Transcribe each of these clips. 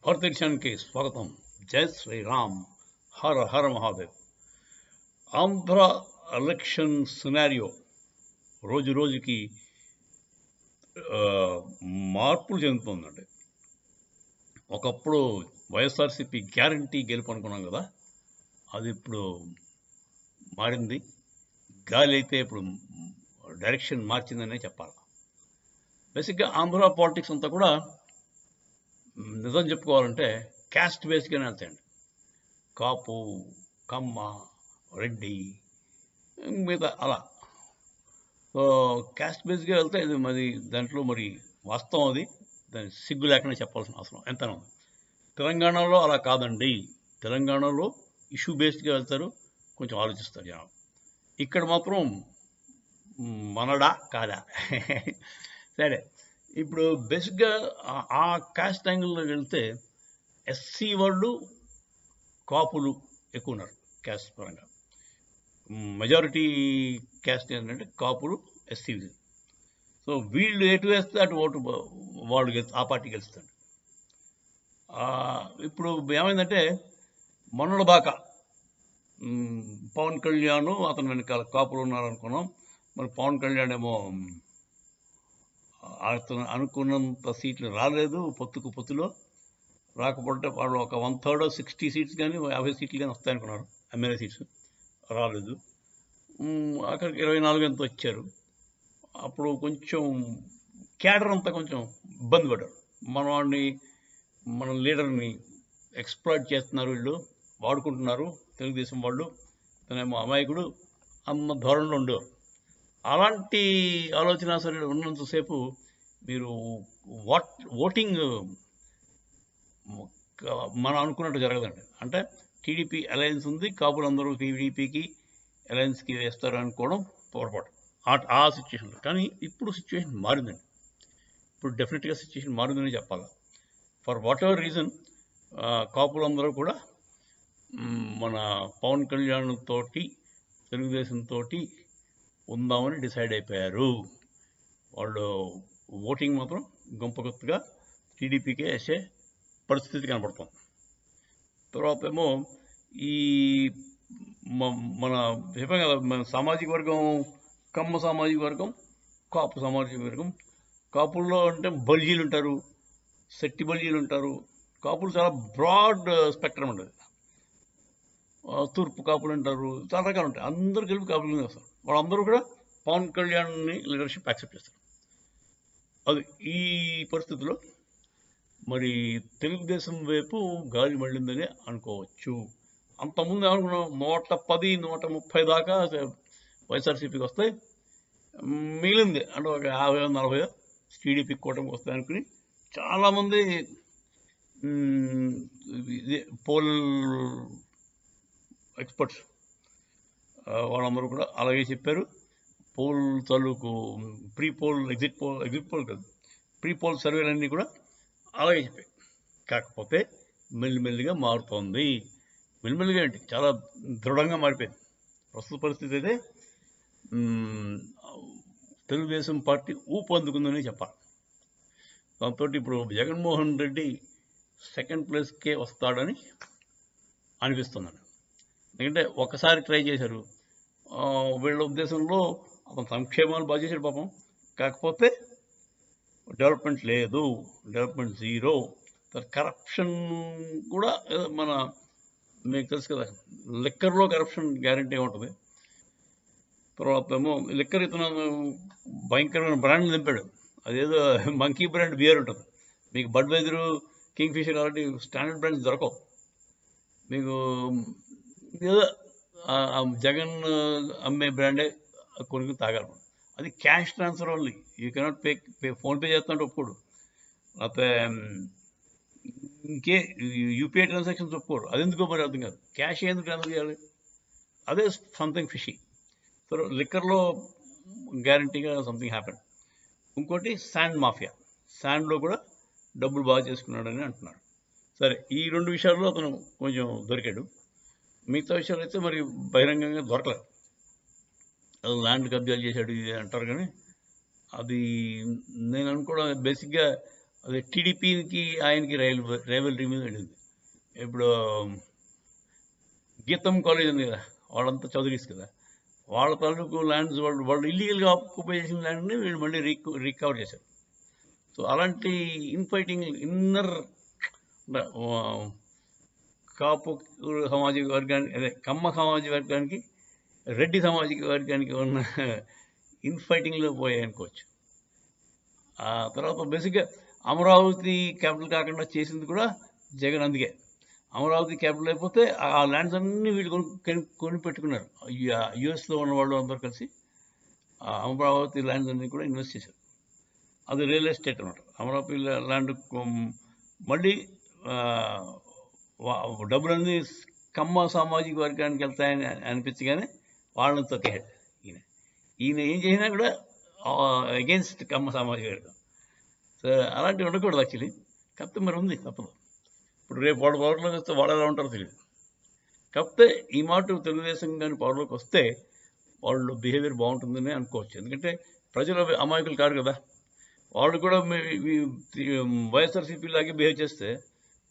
భారతదేశానికి స్వాగతం. జై శ్రీరామ్. హర హర మహాదేవ్. ఆంధ్ర ఎలక్షన్ సినారియో రోజు రోజుకి మార్పులు చెందుతుందండి. ఒకప్పుడు వైఎస్ఆర్సీపీ గ్యారంటీ గెలుపు అనుకున్నాం కదా, అది ఇప్పుడు మారింది. గాలి అయితే ఇప్పుడు డైరెక్షన్ మార్చిందనే చెప్పాలి. బేసిక్గా ఆంధ్ర పాలిటిక్స్ అంతా కూడా నిజం చెప్పుకోవాలంటే క్యాస్ట్ బేస్గానే వెళ్తాయండి. కాపు, కమ్మ, రెడ్డి, మిగతా అలా క్యాస్ట్ బేస్గా వెళ్తే ఇది మరి దాంట్లో మరి వాస్తవం, అది దాని సిగ్గు లేకుండా చెప్పాల్సిన అవసరం ఎంతనే ఉంది. తెలంగాణలో అలా కాదండి. తెలంగాణలో ఇష్యూ బేస్డ్గా వెళ్తారు, కొంచెం ఆలోచిస్తారు జనం. ఇక్కడ మాత్రం మనడా కాదా సరే. ఇప్పుడు బేసిక్గా ఆ క్యాస్ట్ యాంగిల్లో వెళ్తే ఎస్సీ వాళ్ళు, కాపులు ఎక్కువ ఉన్నారు క్యాస్ట్ పరంగా. మెజారిటీ క్యాస్ట్ ఏంటంటే కాపులు, ఎస్సీలు. సో వీళ్ళు ఎటు వేస్తే అటు ఓటు వాళ్ళు ఆ పార్టీ గెలుస్తాడు. ఇప్పుడు ఏమైందంటే మొన్నటి దాకా పవన్ కళ్యాణ్ అతని వెనకాల కాపులు ఉన్నారనుకున్నాం. మరి పవన్ కళ్యాణ్ ఏమో అతను అనుకున్నంత సీట్లు రాలేదు. పొత్తులో రాకపోతే వాళ్ళు ఒక 1/3 60 సీట్స్ కానీ 50 సీట్లు కానీ వస్తాయనుకున్నారు, ఎమ్మెల్యే సీట్స్ రాలేదు. అక్కడికి 24 ఎంతో వచ్చారు. అప్పుడు కొంచెం క్యాడర్ అంతా కొంచెం ఇబ్బంది పడ్డారు. మన లీడర్ని ఎక్స్‌ప్లాయిట్ చేస్తున్నారు, వీళ్ళు వాడుకుంటున్నారు తెలుగుదేశం వాళ్ళు, తనేమో అమాయకుడు అన్న ధోరణిలో ఉండేవారు. అలాంటి ఆలోచన సరే ఉన్నంతసేపు మీరు ఓటింగ్ మనం అనుకున్నట్టు జరగదండి. అంటే టీడీపీ అలయన్స్ ఉంది, కాపులు అందరూ టీడీపీకి అలయన్స్కి వేస్తారు అనుకోవడం పొరపాటు ఆ సిచ్యువేషన్లో. కానీ ఇప్పుడు సిచ్యువేషన్ మారిందండి. ఇప్పుడు డెఫినెట్గా సిచ్యువేషన్ మారిందని చెప్పాలి. ఫర్ వాట్ ఎవర్ రీజన్ కాపులందరూ కూడా మన పవన్ కళ్యాణ్ తోటి, తెలుగుదేశంతో ఉందామని డిసైడ్ అయిపోయారు. వాళ్ళు ఓటింగ్ మాత్రం గుంపగుత్తుగా టీడీపీకే వేసే పరిస్థితి కనపడుతుంది. తర్వాత ఏమో ఈ మన చెప్పాం కదా, మన సామాజిక వర్గం, కమ్మ సామాజిక వర్గం, కాపు సామాజిక వర్గం. కాపుల్లో అంటే బల్జీలు ఉంటారు, శెట్టి బల్జీలు ఉంటారు. కాపులు చాలా బ్రాడ్ స్పెక్ట్రమ్ ఉంటుంది. తూర్పు కాపులు అంటారు, చాలా రకాలు ఉంటాయి. అందరూ కలిపి కాపులు చేస్తారు. వాళ్ళందరూ కూడా పవన్ కళ్యాణ్ని లీడర్షిప్ యాక్సెప్ట్ చేస్తారు. అది ఈ పరిస్థితిలో మరి తెలుగుదేశం వైపు గాలి మళ్ళిందని అనుకోవచ్చు. అంతకుముందు ఏమనుకున్నాం, 110, 130 దాకా వైఎస్ఆర్సీపీకి వస్తాయి, మిగిలింది అంటే ఒక 50, 40 టీడీపీ కూటమికి వస్తాయి అనుకుని చాలామంది పోల్ ఎక్స్పర్ట్స్ వాళ్ళందరూ కూడా అలాగే చెప్పారు. పోల్ తాలూకు ఎగ్జిట్ పోల్ కాదు, ప్రీ పోల్ సర్వేలన్నీ కూడా అలాగే చెప్పాయి. కాకపోతే మెల్లిమెల్లిగా మారుతోంది. మెల్లిమెల్లిగా ఏంటి, చాలా దృఢంగా మారిపోయింది. ప్రస్తుత పరిస్థితి అయితే తెలుగుదేశం పార్టీ ఊపందుకుందని చెప్పాలి. దాంతో ఇప్పుడు జగన్మోహన్ రెడ్డి సెకండ్ ప్లేస్కే వస్తాడని అనిపిస్తుందండి. ఎందుకంటే ఒకసారి ట్రై చేశారు, వీళ్ళ ఉద్దేశంలో అతను సంక్షేమాలు బాగా చేశాడు పాపం. కాకపోతే డెవలప్మెంట్ లేదు, డెవలప్మెంట్ జీరో. కరప్షన్ కూడా మీకు తెలుసు కదా, లిక్కర్లో కరప్షన్ గ్యారంటీ ఉంటుంది. తర్వాత ఏమో లిక్కర్ ఇతను భయంకరమైన బ్రాండ్ నింపాడు. అదేదో మంకీ బ్రాండ్ బియర్ ఉంటుంది. మీకు బడ్వైజర్, కింగ్ ఫిషర్ అలాంటి స్టాండర్డ్ బ్రాండ్స్ దొరకవు. మీకు ఏదో జగన్ అమ్మే బ్రాండే కొనుక్కుని తాగాలి. అది cash transfer only, you cannot pay PhonePe చేస్తుంటే ఒప్పుకోడు, లేకపోతే ఇంకే యూపీఐ ట్రాన్సాక్షన్స్ ఒప్పుకోడు. అది ఎందుకో మరి అర్థం కాదు, క్యాష్ ఎందుకు ట్రాన్స్ఫర్ చేయాలి? అదే సంథింగ్ ఫిషీ. సో లిక్కర్లో గ్యారంటీగా సంథింగ్ హ్యాపెన్. ఇంకోటి శాండ్ మాఫియా, శాండ్లో కూడా డబ్బులు బాగా చేసుకున్నాడని అంటున్నారు. సరే, ఈ 2 విషయాల్లో అతను కొంచెం దొరికాడు. మిగతా విషయాలు అయితే మరి బహిరంగంగా దొరకలేదు. ల్యాండ్ కబ్జాలు చేశాడు ఇది అంటారు, కానీ అది నేను అనుకోవడం బేసిక్గా అదే టీడీపీకి ఆయనకి రైవలరీ మీద వెళ్ళింది. ఇప్పుడు గీతం కాలేజ్ ఉంది కదా, వాళ్ళంతా చౌదరీస్ కదా, వాళ్ళ తాలూకు ల్యాండ్స్ వాళ్ళు ఇల్లీగల్గా ఆక్యుపై చేసిన ల్యాండ్ని వీళ్ళు మళ్ళీ రికవర్ చేశారు. సో అలాంటి ఇన్ఫైటింగ్ ఇన్నర్ కాపు సామాజిక వర్గానికి, అదే కమ్మ సామాజిక వర్గానికి, రెడ్డి సామాజిక వర్గానికి ఉన్న ఇన్ఫైటింగ్లో పోయాయి అనుకోవచ్చు. ఆ తర్వాత బేసిక్గా అమరావతి క్యాపిటల్ కాకుండా చేసింది కూడా జగన్. అందుకే అమరావతి క్యాపిటల్ అయిపోతే ఆ ల్యాండ్స్ అన్నీ వీళ్ళు కొని పెట్టుకున్నారు. యుఎస్లో ఉన్న వాళ్ళు అందరూ కలిసి ఆ అమరావతి ల్యాండ్స్ అన్నీ కూడా ఇన్వెస్ట్ చేశారు. అది రియల్ ఎస్టేట్ అనమాట. అమరావతి ల్యాండ్ మళ్ళీ డబ్బులన్నీ కమ్మ సామాజిక వర్గానికి వెళ్తాయని అనిపించగానే వాళ్ళని తొక్కాడు ఈయన ఏం చేసినా కూడా అగేన్స్ట్ కమ్మ సామాజిక వర్గం. సో అలాంటివి ఉండకూడదు యాక్చువల్లీ. కాకపోతే మరి ఉంది, తప్పదు. ఇప్పుడు రేపు వాళ్ళు పవర్లోకి వస్తే వాళ్ళు ఎలా ఉంటారో తెలియదు. కాకపోతే ఈ మాట తెలుగుదేశం కానీ పవర్లోకి వస్తే వాళ్ళు బిహేవియర్ బాగుంటుందని అనుకోవచ్చు. ఎందుకంటే ప్రజలు అమాయకులు కాదు కదా, వాళ్ళు కూడా వైఎస్ఆర్సీపీ లాగే బిహేవ్ చేస్తే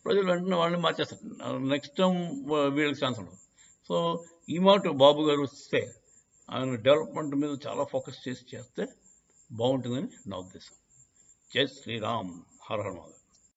ప్రజలు వెంటనే వాళ్ళని మార్చేస్తారు. నెక్స్ట్ టైం వీళ్ళకి ఛాన్స్ ఉండదు. సో ఈ మాట బాబు గారు వస్తే ఆయన డెవలప్మెంట్ మీద చాలా ఫోకస్ చేస్తే బాగుంటుందని నా ఉద్దేశం. జై శ్రీరామ్, హర హర మహాదేవ్.